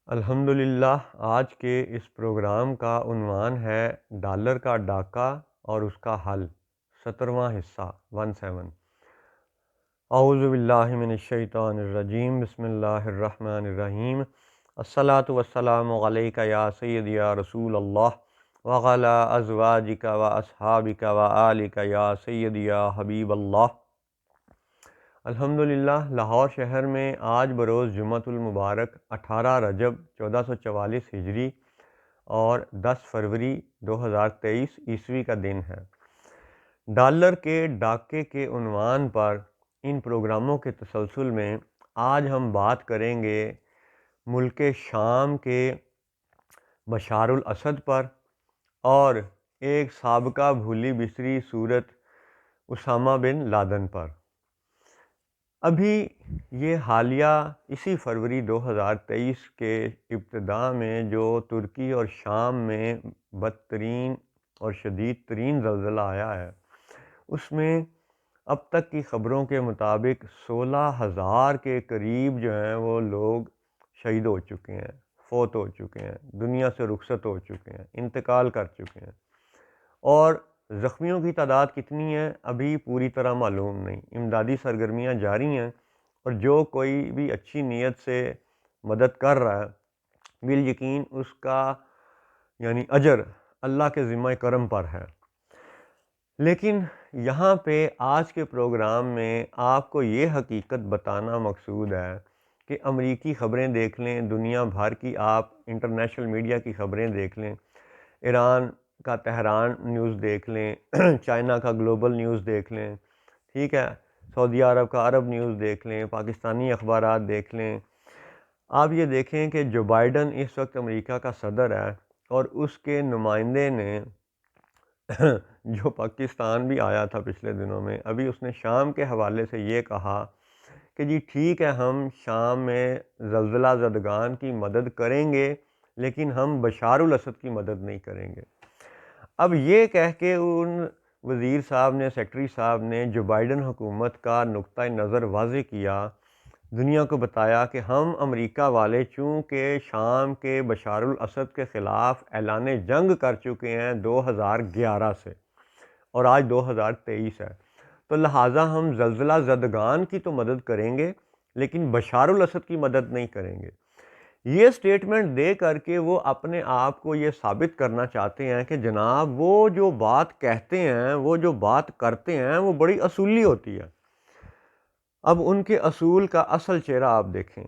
الحمدللہ آج کے اس پروگرام کا عنوان ہے ڈالر کا ڈاکہ اور اس کا حل، 17واں حصہ 17۔ اعوذ باللہ من الشیطان الرجیم، بسم اللہ الرحمن الرحیم۔ الصلاۃ والسلام علیک یا سیدی یا رسول اللہ وعلی ازواجک و اصحابک و آلک یا سیدی یا حبیب اللہ۔ الحمدللہ لاہور شہر میں آج بروز جمعۃ المبارک 18 رجب 1444 ہجری اور 10 فروری 2023 عیسوی کا دن ہے۔ ڈالر کے ڈاکے کے عنوان پر ان پروگراموں کے تسلسل میں آج ہم بات کریں گے ملک شام کے بشار الاسد پر اور ایک سابقہ بھولی بسری صورت اسامہ بن لادن پر۔ ابھی یہ حالیہ اسی فروری 2023 کے ابتداء میں جو ترکی اور شام میں بدترین اور شدید ترین زلزلہ آیا ہے، اس میں اب تک کی خبروں کے مطابق 16,000 کے قریب جو ہیں وہ لوگ شہید ہو چکے ہیں، فوت ہو چکے ہیں، دنیا سے رخصت ہو چکے ہیں، انتقال کر چکے ہیں، اور زخمیوں کی تعداد کتنی ہے ابھی پوری طرح معلوم نہیں۔ امدادی سرگرمیاں جاری ہیں اور جو کوئی بھی اچھی نیت سے مدد کر رہا ہے بالیقین اس کا اجر اللہ کے ذمہ کرم پر ہے۔ لیکن یہاں پہ آج کے پروگرام میں آپ کو یہ حقیقت بتانا مقصود ہے کہ امریکی خبریں دیکھ لیں، دنیا بھر کی آپ انٹرنیشنل میڈیا کی خبریں دیکھ لیں، ایران کا تہران نیوز دیکھ لیں، چائنا کا گلوبل نیوز دیکھ لیں، ٹھیک ہے، سعودی عرب کا عرب نیوز دیکھ لیں، پاکستانی اخبارات دیکھ لیں، آپ یہ دیکھیں کہ جو بائیڈن اس وقت امریکہ کا صدر ہے اور اس کے نمائندے نے جو پاکستان بھی آیا تھا پچھلے دنوں میں، ابھی اس نے شام کے حوالے سے یہ کہا کہ جی ٹھیک ہے، ہم شام میں زلزلہ زدگان کی مدد کریں گے لیکن ہم بشار الاسد کی مدد نہیں کریں گے۔ اب یہ کہہ کے ان وزیر صاحب نے، سیکرٹری صاحب نے جو بائیڈن حکومت کا نقطہ نظر واضح کیا، دنیا کو بتایا کہ ہم امریکہ والے چونکہ شام کے بشار الاسد کے خلاف اعلان جنگ کر چکے ہیں 2011 سے اور آج 2023 ہے، تو لہٰذا ہم زلزلہ زدگان کی تو مدد کریں گے لیکن بشار الاسد کی مدد نہیں کریں گے۔ یہ سٹیٹمنٹ دے کر کے وہ اپنے آپ کو یہ ثابت کرنا چاہتے ہیں کہ جناب وہ جو بات کہتے ہیں، وہ جو بات کرتے ہیں، وہ بڑی اصولی ہوتی ہے۔ اب ان کے اصول کا اصل چہرہ آپ دیکھیں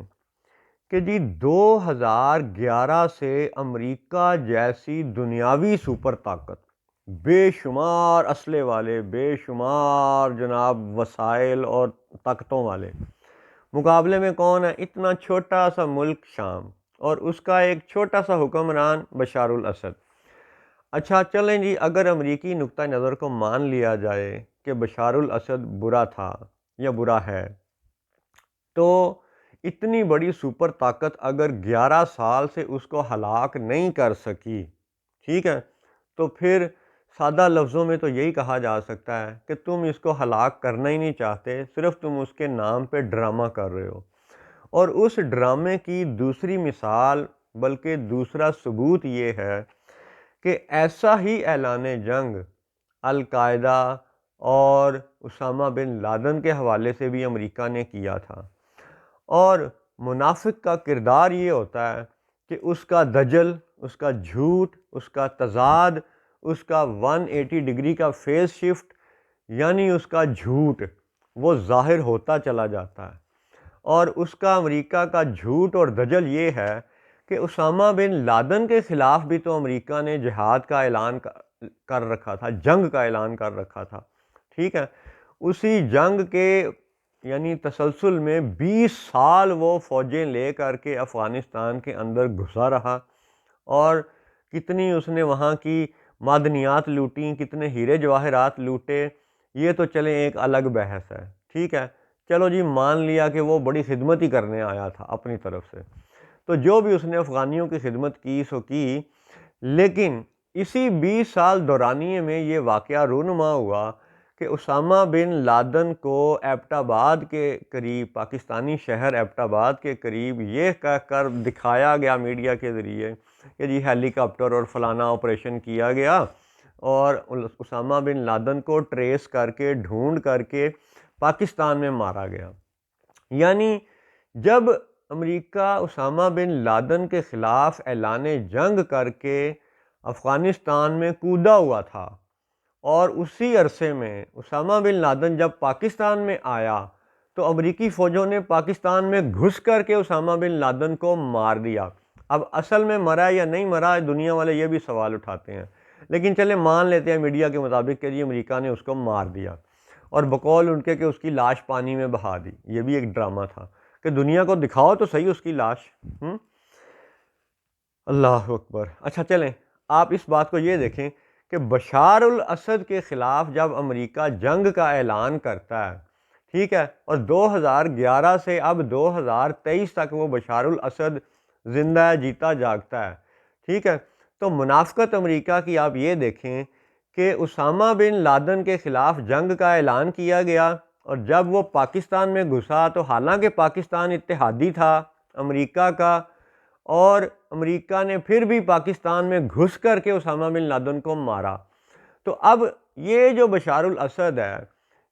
کہ جی 2011 سے امریکہ جیسی دنیاوی سپر طاقت، بے شمار اسلحے والے، بے شمار جناب وسائل اور طاقتوں والے، مقابلے میں کون ہے؟ اتنا چھوٹا سا ملک شام اور اس کا ایک چھوٹا سا حکمران بشار الاسد۔ اچھا چلیں جی، اگر امریکی نقطہ نظر کو مان لیا جائے کہ بشار الاسد برا تھا یا برا ہے، تو اتنی بڑی سپر طاقت اگر 11 سال سے اس کو ہلاک نہیں کر سکی، ٹھیک ہے، تو پھر سادہ لفظوں میں تو یہی کہا جا سکتا ہے کہ تم اس کو ہلاک کرنا ہی نہیں چاہتے، صرف تم اس کے نام پہ ڈرامہ کر رہے ہو۔ اور اس ڈرامے کی دوسری مثال بلکہ دوسرا ثبوت یہ ہے کہ ایسا ہی اعلان جنگ القاعدہ اور اسامہ بن لادن کے حوالے سے بھی امریکہ نے کیا تھا، اور منافق کا کردار یہ ہوتا ہے کہ اس کا دجل، اس کا جھوٹ، اس کا تضاد، اس کا 180 ڈگری کا فیس شفٹ، یعنی اس کا جھوٹ وہ ظاہر ہوتا چلا جاتا ہے۔ اور اس کا امریکہ کا جھوٹ اور دجل یہ ہے کہ اسامہ بن لادن کے خلاف بھی تو امریکہ نے جہاد کا اعلان کر رکھا تھا، جنگ کا اعلان کر رکھا تھا، ٹھیک ہے، اسی جنگ کے تسلسل میں 20 سال وہ فوجیں لے کر کے افغانستان کے اندر گھسا رہا، اور کتنی اس نے وہاں کی معدنیات لوٹیں، کتنے ہیرے جواہرات لوٹے، یہ تو چلیں ایک الگ بحث ہے، ٹھیک ہے، چلو جی مان لیا کہ وہ بڑی خدمت ہی کرنے آیا تھا اپنی طرف سے، تو جو بھی اس نے افغانیوں کی خدمت کی سو کی، لیکن اسی 20 سال دورانیے میں یہ واقعہ رونما ہوا کہ اسامہ بن لادن کو ایبٹ آباد کے قریب، پاکستانی شہر ایبٹ آباد کے قریب یہ کہہ کر دکھایا گیا میڈیا کے ذریعے کہ جی ہیلی کاپٹر اور فلانا آپریشن کیا گیا اور اسامہ بن لادن کو ٹریس کر کے ڈھونڈ کر کے پاکستان میں مارا گیا۔ یعنی جب امریکہ اسامہ بن لادن کے خلاف اعلان جنگ کر کے افغانستان میں کودا ہوا تھا اور اسی عرصے میں اسامہ بن لادن جب پاکستان میں آیا تو امریکی فوجوں نے پاکستان میں گھس کر کے اسامہ بن لادن کو مار دیا۔ اب اصل میں مرا یا نہیں مرا، دنیا والے یہ بھی سوال اٹھاتے ہیں، لیکن چلے مان لیتے ہیں میڈیا کے مطابق کہ جی امریکہ نے اس کو مار دیا، اور بقول ان کے کہ اس کی لاش پانی میں بہا دی۔ یہ بھی ایک ڈرامہ تھا کہ دنیا کو دکھاؤ تو صحیح اس کی لاش۔ اللہ اکبر۔ اچھا چلیں آپ اس بات کو یہ دیکھیں کہ بشار الاسد کے خلاف جب امریکہ جنگ کا اعلان کرتا ہے، ٹھیک ہے، اور 2011 سے اب 2023 تک وہ بشار الاسد زندہ ہے، جیتا جاگتا ہے، ٹھیک ہے، تو منافقت امریکہ کی آپ یہ دیکھیں کہ اسامہ بن لادن کے خلاف جنگ کا اعلان کیا گیا، اور جب وہ پاکستان میں گھسا تو حالانکہ پاکستان اتحادی تھا امریکہ کا، اور امریکہ نے پھر بھی پاکستان میں گھس کر کے اسامہ بن لادن کو مارا۔ تو اب یہ جو بشار الاسد ہے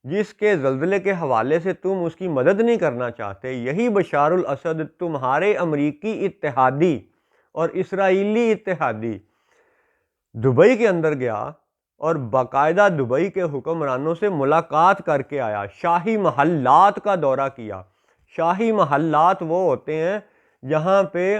جس کے زلزلے کے حوالے سے تم اس کی مدد نہیں کرنا چاہتے، یہی بشار الاسد تمہارے امریکی اتحادی اور اسرائیلی اتحادی دبئی کے اندر گیا اور باقاعدہ دبئی کے حکمرانوں سے ملاقات کر کے آیا، شاہی محلات کا دورہ کیا۔ شاہی محلات وہ ہوتے ہیں جہاں پہ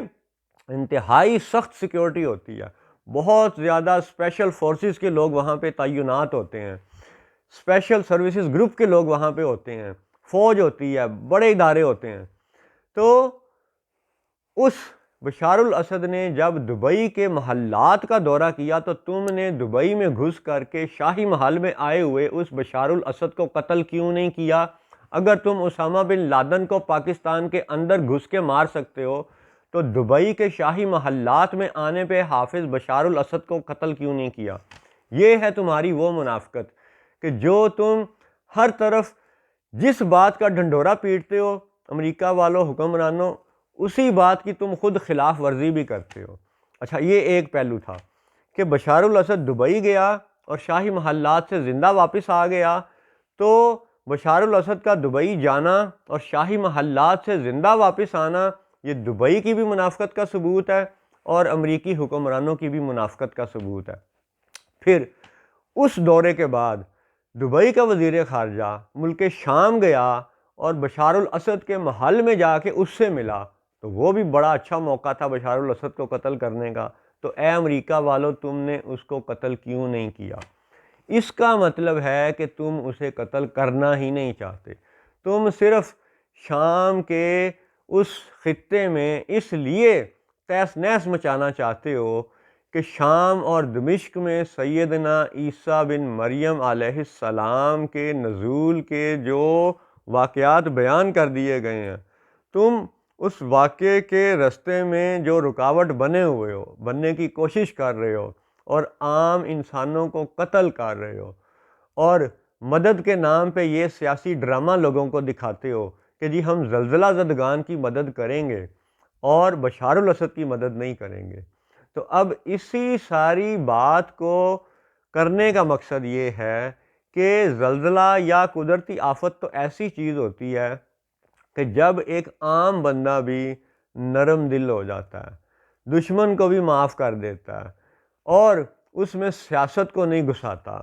انتہائی سخت سیکیورٹی ہوتی ہے، بہت زیادہ اسپیشل فورسز کے لوگ وہاں پہ تعینات ہوتے ہیں، اسپیشل سروسز گروپ کے لوگ وہاں پہ ہوتے ہیں، فوج ہوتی ہے، بڑے ادارے ہوتے ہیں۔ تو اس بشار الاسد نے جب دبئی کے محلات کا دورہ کیا تو تم نے دبئی میں گھس کر کے شاہی محل میں آئے ہوئے اس بشار الاسد کو قتل کیوں نہیں کیا؟ اگر تم اسامہ بن لادن کو پاکستان کے اندر گھس کے مار سکتے ہو تو دبئی کے شاہی محلات میں آنے پہ حافظ بشار الاسد کو قتل کیوں نہیں کیا؟ یہ ہے تمہاری وہ منافقت کہ جو تم ہر طرف جس بات کا ڈھنڈورا پیٹتے ہو امریکہ والوں، حکمرانوں، اسی بات کی تم خود خلاف ورزی بھی کرتے ہو۔ اچھا یہ ایک پہلو تھا کہ بشار الاسد دبئی گیا اور شاہی محلات سے زندہ واپس آ گیا، تو بشار الاسد کا دبئی جانا اور شاہی محلات سے زندہ واپس آنا یہ دبئی کی بھی منافقت کا ثبوت ہے اور امریکی حکمرانوں کی بھی منافقت کا ثبوت ہے۔ پھر اس دورے کے بعد دبئی کا وزیر خارجہ ملک شام گیا اور بشار الاسد کے محل میں جا کے اس سے ملا، تو وہ بھی بڑا اچھا موقع تھا بشار الاسد کو قتل کرنے کا۔ تو اے امریکہ والو، تم نے اس کو قتل کیوں نہیں کیا؟ اس کا مطلب ہے کہ تم اسے قتل کرنا ہی نہیں چاہتے، تم صرف شام کے اس خطے میں اس لیے تہس نہس مچانا چاہتے ہو کہ شام اور دمشق میں سیدنا عیسیٰ بن مریم علیہ السلام کے نزول کے جو واقعات بیان کر دیے گئے ہیں، تم اس واقعے کے رستے میں جو رکاوٹ بننے کی کوشش کر رہے ہو اور عام انسانوں کو قتل کر رہے ہو، اور مدد کے نام پہ یہ سیاسی ڈرامہ لوگوں کو دکھاتے ہو کہ جی ہم زلزلہ زدگان کی مدد کریں گے اور بشار الاسد کی مدد نہیں کریں گے۔ تو اب اسی ساری بات کو کرنے کا مقصد یہ ہے کہ زلزلہ یا قدرتی آفت تو ایسی چیز ہوتی ہے کہ جب ایک عام بندہ بھی نرم دل ہو جاتا ہے، دشمن کو بھی معاف کر دیتا ہے اور اس میں سیاست کو نہیں گھساتا،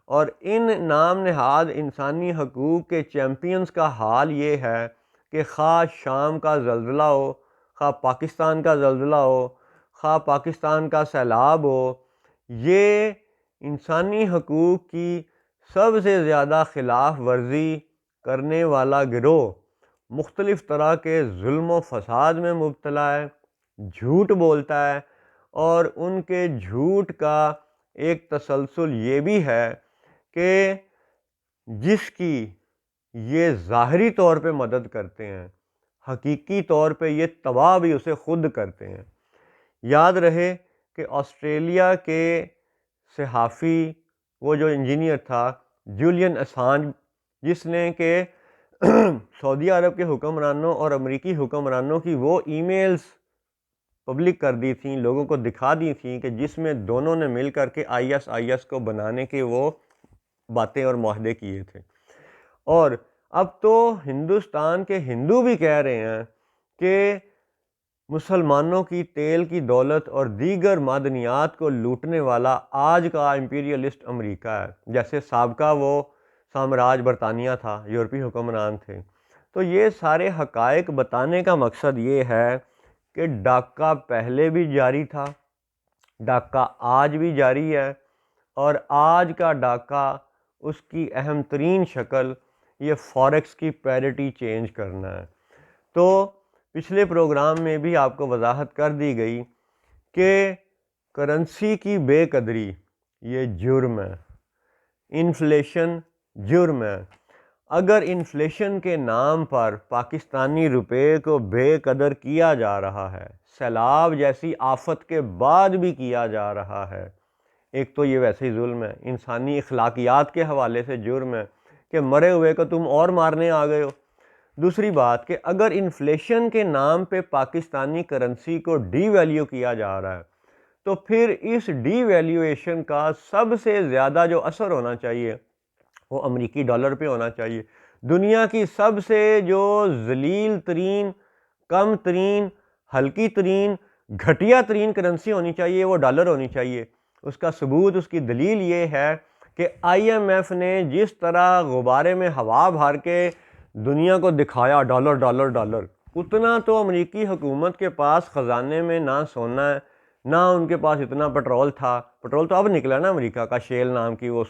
اور ان نام نہاد انسانی حقوق کے چیمپئنز کا حال یہ ہے کہ خواہ شام کا زلزلہ ہو، خواہ پاکستان کا زلزلہ ہو، خواہ پاکستان کا سیلاب ہو، یہ انسانی حقوق کی سب سے زیادہ خلاف ورزی کرنے والا گروہ مختلف طرح کے ظلم و فساد میں مبتلا ہے، جھوٹ بولتا ہے، اور ان کے جھوٹ کا ایک تسلسل یہ بھی ہے کہ جس کی یہ ظاہری طور پہ مدد کرتے ہیں، حقیقی طور پہ یہ تباہ بھی اسے خود کرتے ہیں۔ یاد رہے کہ آسٹریلیا کے صحافی، وہ جو انجینئر تھا، جولین اسانج، جس نے کہ سعودی عرب کے حکمرانوں اور امریکی حکمرانوں کی وہ ای میلز پبلک کر دی تھیں، لوگوں کو دکھا دی تھیں کہ جس میں دونوں نے مل کر کے آئی ایس کو بنانے کے وہ باتیں اور معاہدے کیے تھے۔ اور اب تو ہندوستان کے ہندو بھی کہہ رہے ہیں کہ مسلمانوں کی تیل کی دولت اور دیگر معدنیات کو لوٹنے والا آج کا امپیریلسٹ امریکہ ہے، جیسے سابقہ وہ سامراج برطانیہ تھا، یورپی حکمران تھے۔ تو یہ سارے حقائق بتانے کا مقصد یہ ہے کہ ڈاکہ پہلے بھی جاری تھا، ڈاکہ آج بھی جاری ہے، اور آج کا ڈاکہ اس کی اہم ترین شکل یہ فوریکس کی پیرٹی چینج کرنا ہے۔ تو پچھلے پروگرام میں بھی آپ کو وضاحت کر دی گئی کہ کرنسی کی بے قدری یہ جرم ہے، انفلیشن جرم ہے۔ اگر انفلیشن کے نام پر پاکستانی روپے کو بے قدر کیا جا رہا ہے، سیلاب جیسی آفت کے بعد بھی کیا جا رہا ہے، ایک تو یہ ویسے ہی ظلم ہے، انسانی اخلاقیات کے حوالے سے جرم ہے کہ مرے ہوئے کو تم اور مارنے آ گئے ہو۔ دوسری بات کہ اگر انفلیشن کے نام پہ پاکستانی کرنسی کو ڈی ویلیو کیا جا رہا ہے، تو پھر اس ڈی ویلیویشن کا سب سے زیادہ جو اثر ہونا چاہیے وہ امریکی ڈالر پہ ہونا چاہیے۔ دنیا کی سب سے جو ذلیل ترین، کم ترین، ہلکی ترین، گھٹیا ترین کرنسی ہونی چاہیے وہ ڈالر ہونی چاہیے۔ اس کا ثبوت، اس کی دلیل یہ ہے کہ آئی ایم ایف نے جس طرح غبارے میں ہوا بھر کے دنیا کو دکھایا ڈالر ڈالر ڈالر، اتنا تو امریکی حکومت کے پاس خزانے میں نہ سونا ہے، نہ ان کے پاس اتنا پٹرول تھا۔ پٹرول تو اب نکلا نا امریکہ کا، شیل نام کی وہ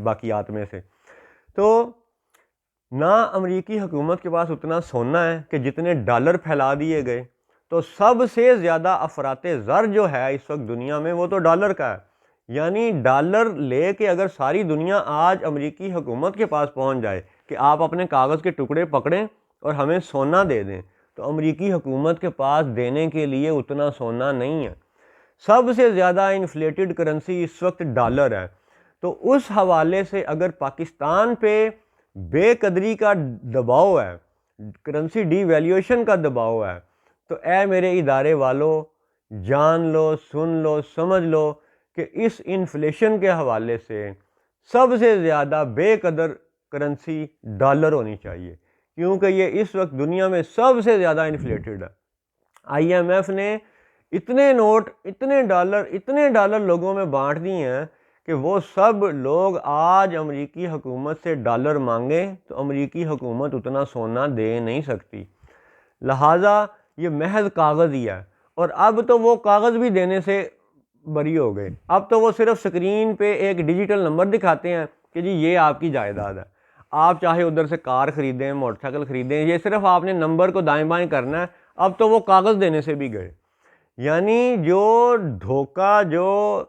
باقیات میں سے۔ تو نہ امریکی حکومت کے پاس اتنا سونا ہے کہ جتنے ڈالر پھیلا دیے گئے۔ تو سب سے زیادہ افراط زر جو ہے اس وقت دنیا میں وہ تو ڈالر کا ہے۔ یعنی ڈالر لے کے اگر ساری دنیا آج امریکی حکومت کے پاس پہنچ جائے کہ آپ اپنے کاغذ کے ٹکڑے پکڑیں اور ہمیں سونا دے دیں، تو امریکی حکومت کے پاس دینے کے لیے اتنا سونا نہیں ہے۔ سب سے زیادہ انفلیٹڈ کرنسی اس وقت ڈالر ہے۔ تو اس حوالے سے اگر پاکستان پہ بے قدری کا دباؤ ہے، کرنسی ڈی ویلیویشن کا دباؤ ہے، تو اے میرے ادارے والو، جان لو، سن لو، سمجھ لو کہ اس انفلیشن کے حوالے سے سب سے زیادہ بے قدر کرنسی ڈالر ہونی چاہیے، کیونکہ یہ اس وقت دنیا میں سب سے زیادہ انفلیٹڈ ہے۔ آئی ایم ایف نے اتنے نوٹ، اتنے ڈالر لوگوں میں بانٹ دیے ہیں کہ وہ سب لوگ آج امریکی حکومت سے ڈالر مانگیں تو امریکی حکومت اتنا سونا دے نہیں سکتی، لہٰذا یہ محض کاغذ ہی ہے۔ اور اب تو وہ کاغذ بھی دینے سے بری ہو گئے، اب تو وہ صرف سکرین پہ ایک ڈیجیٹل نمبر دکھاتے ہیں کہ جی یہ آپ کی جائیداد ہے، آپ چاہے ادھر سے کار خریدیں، موٹر سائیکل خریدیں، یہ صرف آپ نے نمبر کو دائیں بائیں کرنا ہے۔ اب تو وہ کاغذ دینے سے بھی گئے۔ یعنی جو دھوکہ جو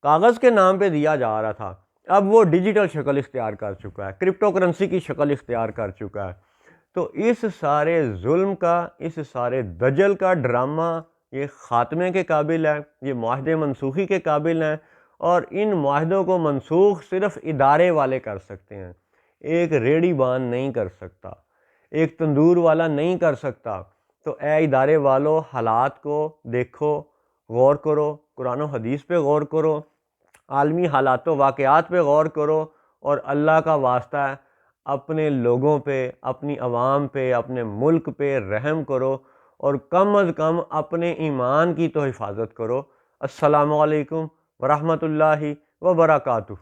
کاغذ کے نام پہ دیا جا رہا تھا، اب وہ ڈیجیٹل شکل اختیار کر چکا ہے، کرپٹو کرنسی کی شکل اختیار کر چکا ہے۔ تو اس سارے ظلم کا، اس سارے دجل کا ڈرامہ یہ خاتمے کے قابل ہے، یہ معاہدے منسوخی کے قابل ہیں، اور ان معاہدوں کو منسوخ صرف ادارے والے کر سکتے ہیں، ایک ریڑھی بان نہیں کر سکتا، ایک تندور والا نہیں کر سکتا۔ تو اے ادارے والو، حالات کو دیکھو، غور کرو، قرآن و حدیث پہ غور کرو، عالمی حالات و واقعات پہ غور کرو، اور اللہ کا واسطہ ہے اپنے لوگوں پہ، اپنی عوام پہ، اپنے ملک پہ رحم کرو، اور کم از کم اپنے ایمان کی تو حفاظت کرو۔ السلام علیکم ورحمۃ اللہ وبرکاتہ۔